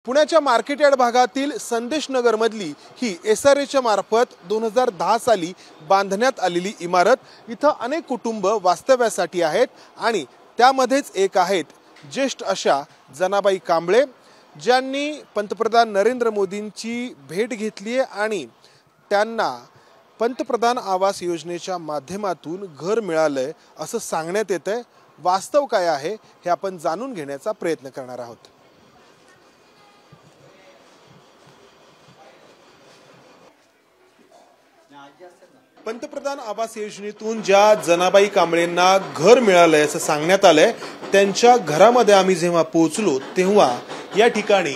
पुण्याच्या market yard भागातील संदेश नगर मधली ही SRAच्या मार्फत 2010 साली बांधण्यात आलेली इमारत इथं अनेक कुटुंब वास्तव्यासाठी आहेत आणि त्यामध्येच एक आहेत ज्येष्ठ अशा जनाबाई कांबळे ज्यांनी पंतप्रधान नरेंद्र मोदींची भेट घेतली आहे आणि त्यांना पंतप्रधान आवास योजनेच्या माध्यमातून घर मिळालंय असं सांगण्यात येतंय। वास्तव काय आहे हे आपण जाणून घेण्याचा प्रयत्न करणार आहोत। पंतप्रधान आवास योजनेतून ज्या जनाबाई कांबळेंना घर मिळालंय असं सांगण्यात आलंय, त्यांच्या घरामध्ये आम्ही जेव्हा पोहोचलो तेव्हा या ठिकाणी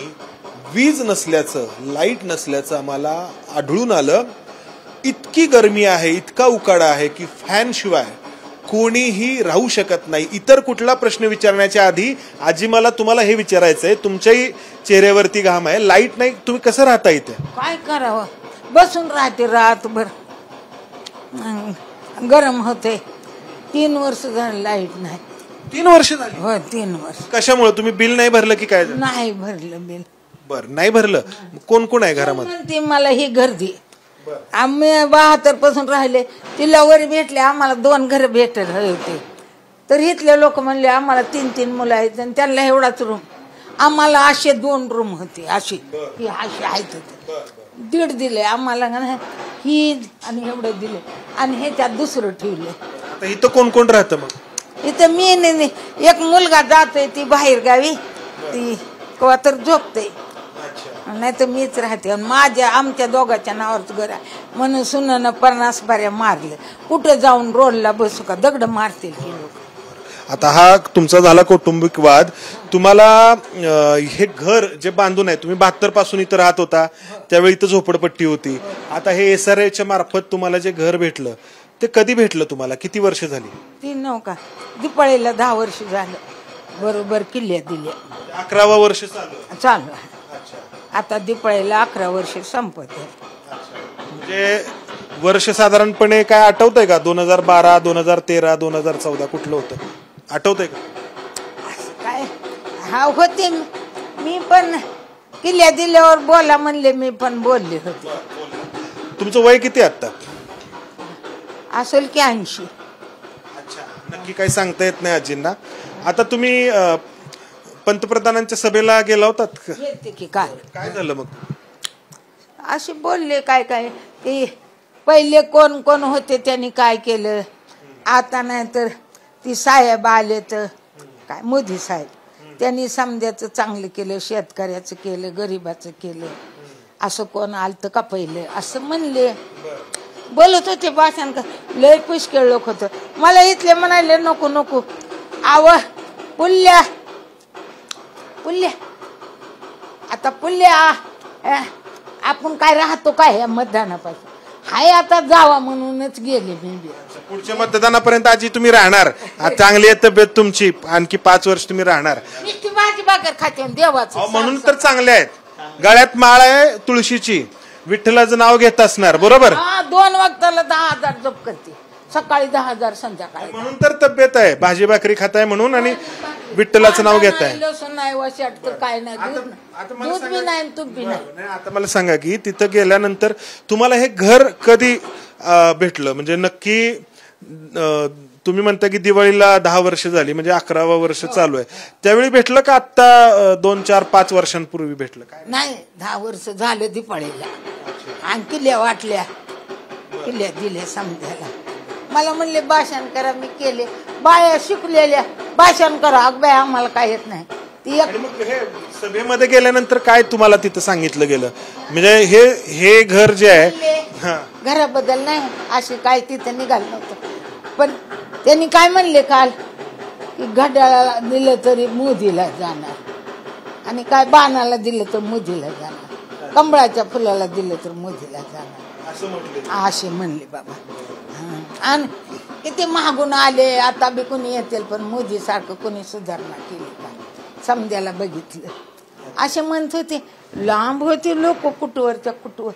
वीज नसल्याचं, लाईट नसल्याचं आम्हाला आढळून आलं। इतकी गरमी आहे, इतका उकाडा आहे की फॅन शिवाय कोणीही राहू शकत नाही। इतर कुठला प्रश्न विचारण्याच्या आधी आजी मला तुम्हाला हे विचारायचंय, तुमच्याही चेहऱ्यावरती घाम आहे, लाईट नाही, तुम्ही कसं राहता इथे? काय करावं, बसून राहते रातभर, गरम होते। 3 वर्ष झालं लाईट नाही। 3 वर्ष झाली? हो 3 वर्ष। कशामुळे? तुम्ही बिल नाही भरलं की काय? नाही भरलं बिल। बर, नाही भरलं। कोण कोण आहे घरामध्ये? ती मला ही घर दे। आम्ही 72 पासून राहिले, तिला वर भेटले, आम्हाला 2 घर भेटत होते। तर इथले लोक म्हणले आम्हाला 3 मुलं आहेत आणि त्यांना एवढाच रूम, आम्हाला असे 2 रूम होते, अशी ही अशी आहेत होते। 1.5 दिले आम्हाला, ही आणि एवढं दिले आणि हे त्यात दुसरं ठेवले। इथं कोण कोण राहतं मग? इथं मी नाही, एक मुलगा जातोय ती बाहेर गावी, ती केव्हा तर झोपते, नाही तर मीच राहते। आमच्या दोघांच्या नावावरच घर आहे म्हणून सुनानं 50 बाऱ्या मारले। कुठं जाऊन रोडला बसू का, दगड मारतील की लोक। आता हा तुमचा झाला कौटुंबिक वाद। तुम्हाला हे घर जे बांधून आहे, तुम्ही 72 पासून इथं राहत होता, त्यावेळी इथं झोपडपट्टी होती। आता हे SRAच्या मार्फत तुम्हाला जे घर भेटलं ते कधी भेटलं तुम्हाला? किती वर्ष झाली? 3 का दिपाळीला 10 वर्ष झालं, बरोबर किल्ल्या दिल्या। 11वा वर्ष चालू आहे आता। दिपाळीला 11 वर्ष संपत आहे। म्हणजे वर्ष साधारणपणे काय आठवतंय का? 2012, 2013, 2014 कुठलं होतं आठवतंय का? काय हा होते, मी पण किल्ल्या दिल्यावर बोला म्हणले, मी पण बोलले होते। तुमचं वय किती आता? असेल की 80। अच्छा, नक्की काही सांगता येत नाही आजींना। आता तुम्ही पंतप्रधानांच्या सभेला गेला होतात का? येते की काल। काय झालं मग? असे बोलले काय काय, ते पहिले कोण कोण होते त्यांनी काय केलं, आता नाही तर ती साहेब आले तर काय मोदी साहेब, त्यांनी समजायचं चांगलं केलं, शेतकऱ्याचं केलं, गरीबाचं केलं। असं कोण आलतं का पहिले असं म्हणले, बोलत होते भाषण, लय पुष्कळ लोक होतं। मला इथले म्हणाले नको नको, आव पुल्ल्या पुल्ल्या, आता पुल्ल्या आपण काय राहतो काय या मतदानापासून, हाय आता जावा म्हणूनच गेले मी। पुढच्या मतदानापर्यंत आजी तुम्ही राहणार? चांगली आहे तब्येत तुमची, आणखी 5 वर्ष तुम्ही राहणार? नुसती भाजी भाकर खाते देवाचं म्हणून तर चांगले आहेत। गळ्यात माळ आहे तुळशीची, विठ्ठलाचं नाव घेत असणार, बरोबर? 2 वक्ताला 10,000 जप करते, सकाळी 10,000 संध्याकाळी। म्हणून तर तब्येत आहे, भाजी भाकरी खाताय म्हणून आणि विठ्ठलाचं नाव घेत आहे। लसूण नाही, वशाट तर काय नाही, दूध बी नाही, तूप बी नाही। आता मला सांगा की तिथं गेल्यानंतर तुम्हाला हे घर कधी भेटलं? म्हणजे नक्की तुम्ही म्हणता की दिवाळीला 10 वर्ष झाली, म्हणजे 11वा वर्ष चालू आहे, त्यावेळी भेटलं का आता 2, 4, 5 वर्षांपूर्वी भेटलं? काय नाही, 10 वर्ष झालं दिपाळीला, आणि किल्ल्या वाटल्या, किल्ल्या दिल्या समजायला। मला म्हणले भाषण करा, मी केले। बाया शिकलेल्या भाषण करा, अगबाई आम्हाला काय येत नाही। ती मग हे सभेमध्ये गेल्यानंतर काय तुम्हाला तिथं सांगितलं गेलं? म्हणजे हे घर जे आहे घराबद्दल नाही अशी काय तिथं निघालं नव्हतं, पण त्यांनी काय म्हणले काल की घड्याळाला दिलं तरी मोदीला जाणार, आणि काय बाणाला दिलं तर मोदीला जाणार, कमळाच्या फुलाला दिलं तर मोदीला जाणार, असे म्हणले बाबा। आणि किती मागून आले, आता बी कोणी येतील, पण मोदी सारखं कोणी सुधारणा केली का समजायला बघितलं, असे म्हणत होते। लांब होते लोक, कुटवरच्या कुटवर।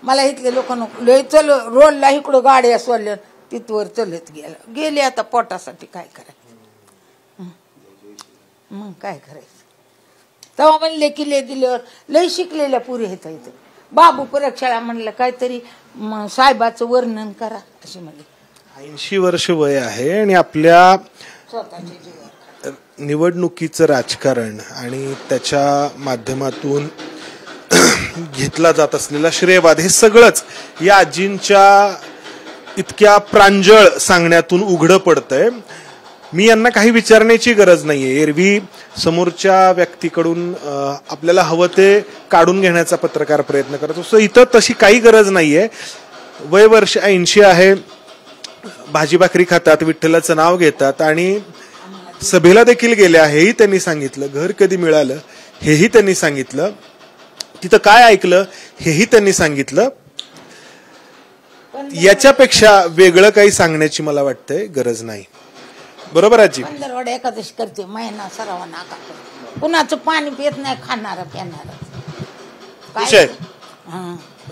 मला इथले लोक नको, लय चल रोडला इकडं गाड्या सोडल्या, तिथवर चलत गेले। आता पोटासाठी काय करायचं, मग काय करायचं? तेव्हा म्हणले किल्ले दिल्यावर लय शिकलेल्या पुरी येत इथं. बाबू प्रयोगशाळा म्हणलं काहीतरी साहेबाचं वर्णन करा अशी म्हणली. 80 वर्ष वय आहे आणि आपल्या स्वतःच्या जीवावर निवडणुकीचं राजकारण आणि त्याच्या माध्यमातून घेतला जात असलेला श्रेयवाद हे सगळंच या आजींच्या इतक्या प्रांजळ सांगण्यातून उघडं पडतंय. मी यांना काही विचारण्याची गरज नाहीये. एरवी समोरच्या व्यक्तीकडून आपल्याला हवं ते काढून घेण्याचा पत्रकार प्रयत्न करत असतो. इथं तशी काही गरज नाहीये. वय वर्ष 80 आहे, भाजी भाकरी खातात, विठ्ठलाचं नाव घेतात आणि सभेला देखील गेल्या हेही त्यांनी सांगितलं. घर कधी मिळालं हेही त्यांनी सांगितलं. तिथं काय ऐकलं हेही त्यांनी सांगितलं. याच्यापेक्षा वेगळं काही सांगण्याची मला वाटतंय गरज नाही. बरोबर आजी? पंधरवडे एकादशी करते, महिना सरावा नाका करते. कुणाचं पाणी पित नाही, खाणारा पिणारा.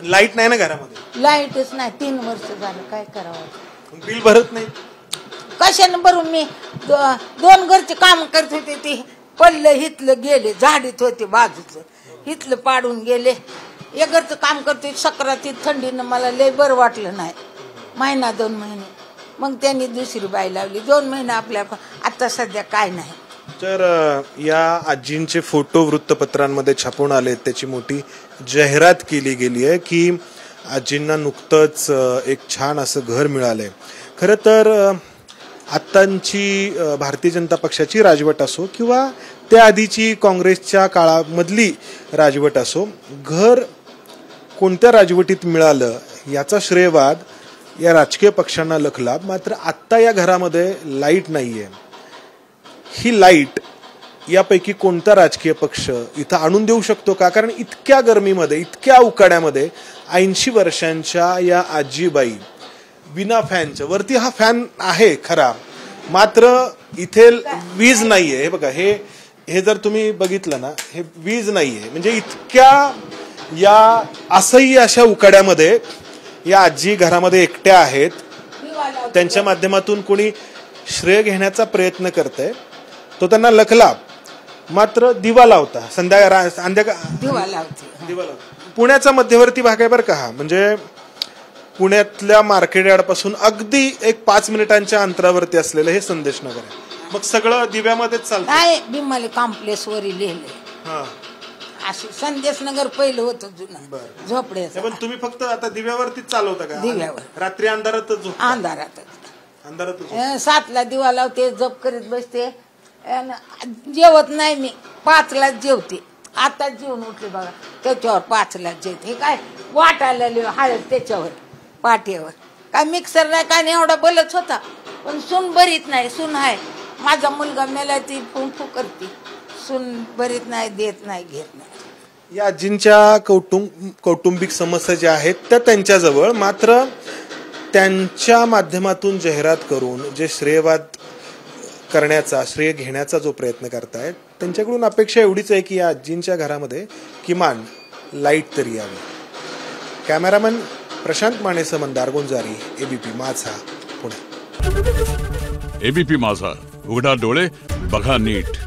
लाईट नाही ना घरामध्ये? लाईटच नाही, 3 वर्ष झालं. काय करावं? बिल भरत नाही? कशाने भरून? मी 2 घरचे काम करत होते, ते पडलं हितलं गेले, झाडीत होते बाजूचं, हितलं पाडून गेले. एक घरचं काम करते, सक्रातीत थंडीनं मला लय बरं वाटलं नाही. महिना 2 महिने मग त्यांनी दुसरी बाई लावली. 2 महिने आपल्या. आता सध्या काय नाही. तर या आजींचे फोटो वृत्तपत्रांमध्ये छापून आले, त्याची मोठी जाहिरात केली गेली आहे की आजींना नुकतंच एक छान असं घर मिळालंय. खरं तर आत्ताची भारतीय जनता पक्षाची राजवट असो किंवा त्या आधीची काँग्रेसच्या काळामधली राजवट असो, घर कोणत्या राजवटीत मिळालं याचा श्रेयवाद या राजकीय पक्षांना लखला. मात्र आत्ता या घरामध्ये लाईट नाहीये. ही लाईट यापैकी कोणता राजकीय पक्ष इथं आणून देऊ शकतो का? कारण इतक्या गरमीमध्ये, इतक्या उकाड्यामध्ये 80 वर्षांच्या या आजीबाई विना फॅनच्या, वरती हा फॅन आहे खरा, मात्र इथे वीज नाहीये. हे बघा, हे जर तुम्ही बघितलं ना, हे वीज नाहीये. म्हणजे इतक्या या असह्य अशा उकाड्यामध्ये या आजी घरामध्ये एकट्या आहेत. त्यांच्या माध्यमातून कोणी श्रेय घेण्याचा प्रयत्न करतंय, तो त्यांना लखला. मात्र दिवा लावता दिवा लावते. पुण्याचा मध्यवर्ती भाग आहे बरं का हा. म्हणजे पुण्यातल्या मार्केट यार्ड पासून अगदी एक 5 मिनिटांच्या अंतरावरती असलेलं हे संदेश नगर आहे. मग सगळं दिव्यामध्येच चालतं. नाही, बिमाली कॉम्प्लेक्स वर लिहिले असे. संदेश नगर पहिलं होतं जुनं झोपड्याचं. पण तुम्ही फक्त आता दिव्यावरतीच चालवता का? दिव्यावर. रात्री अंधारातच? अंधारातच 7ला दिवा लावते, जप करीत बसते. जेवत नाही मी, 5ला जेवते. आता जेवण उठले बघा, त्याच्यावर 5ला जेवते. हे काय वाटायला हळद त्याच्यावर पाठीवर. काय मिक्सर नाही, काय नाही, एवढा बलच होता. पण सून बरीत नाही. सून आहे, माझा मुलगा मेला, ती फुंफू करते. सून बरीत नाही, देत नाही, घेत नाही. या आजींच्या कौटुंबिक समस्या ज्या आहेत त्या त्यांच्याजवळ, मात्र त्यांच्या माध्यमातून जाहिरात करून जे श्रेयवाद करण्याचा, श्रेय घेण्याचा जो प्रयत्न करतायत, त्यांच्याकडून अपेक्षा एवढीच आहे की या आजींच्या घरामध्ये किमान लाईट तरी यावी. कॅमेरामॅन प्रशांत मानेसह मंदार गुंजारी, एबीपी माझा, पुणे. एबीपी माझा, उघडा डोळे बघा नीट.